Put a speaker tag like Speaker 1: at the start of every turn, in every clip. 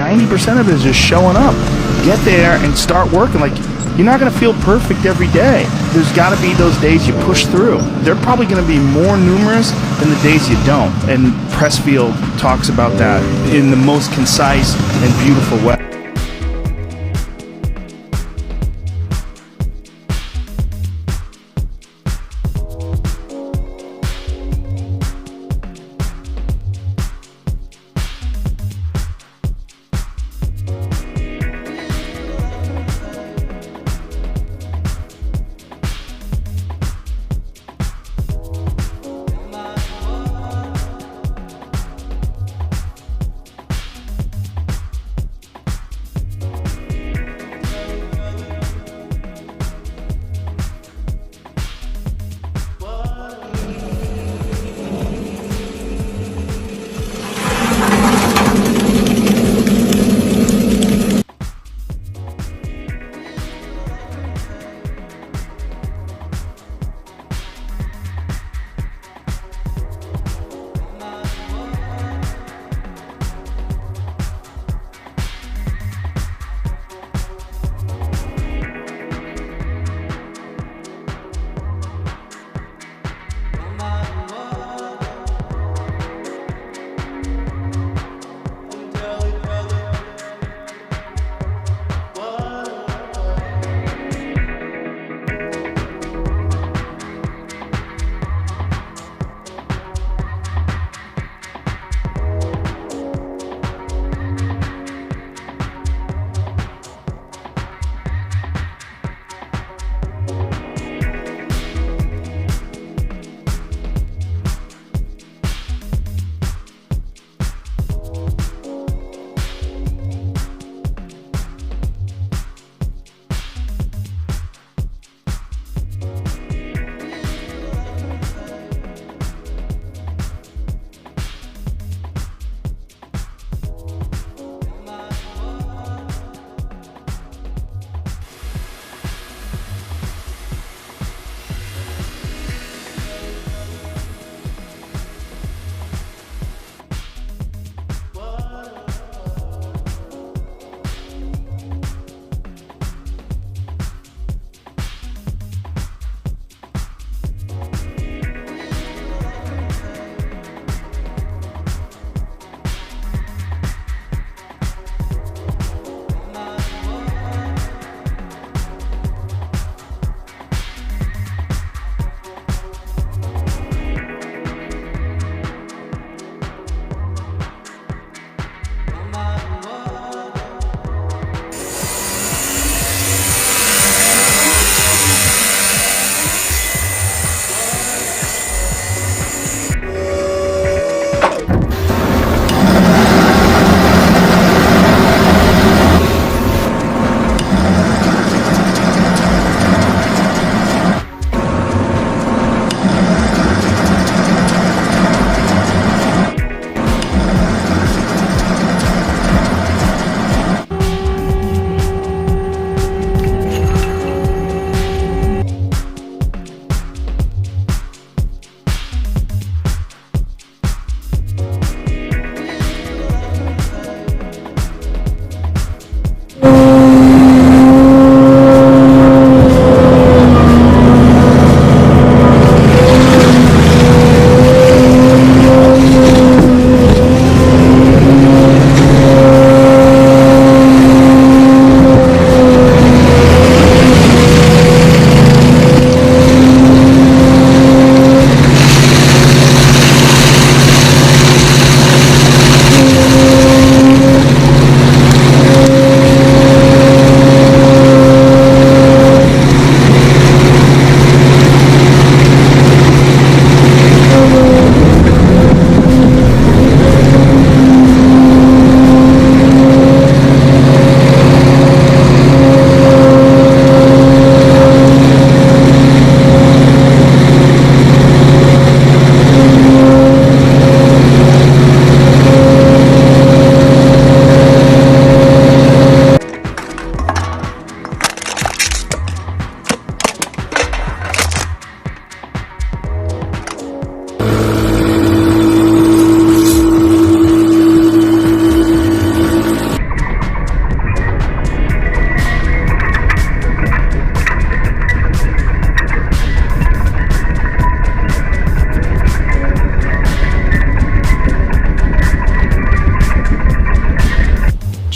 Speaker 1: 90% of it is just showing up. Get there and start working. Like, you're not going to feel perfect every day. There's got to be those days you push through. They're probably going to be more numerous than the days you don't. And Pressfield talks about that in the most concise and beautiful way.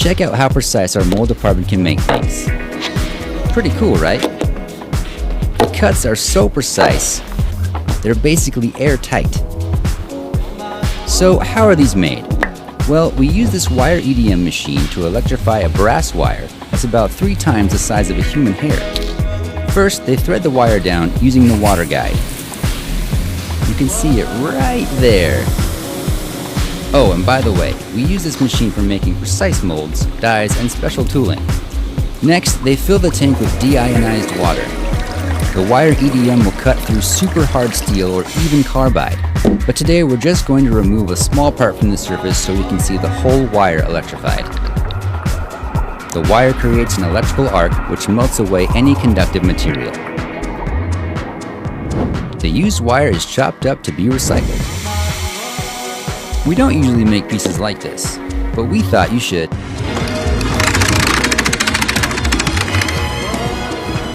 Speaker 2: Check out how precise our mold department can make things. Pretty cool, right? The cuts are so precise, they're basically airtight. So how are these made? Well, we use this wire EDM machine to electrify a brass wire that's about 3 times the size of a human hair. First, they thread the wire down using the water guide. You can see it right there. Oh, and by the way, we use this machine for making precise molds, dies, and special tooling. Next, they fill the tank with deionized water. The wire EDM will cut through super hard steel or even carbide. But today we're just going to remove a small part from the surface so we can see the whole wire electrified. The wire creates an electrical arc which melts away any conductive material. The used wire is chopped up to be recycled. We don't usually make pieces like this, but we thought you should.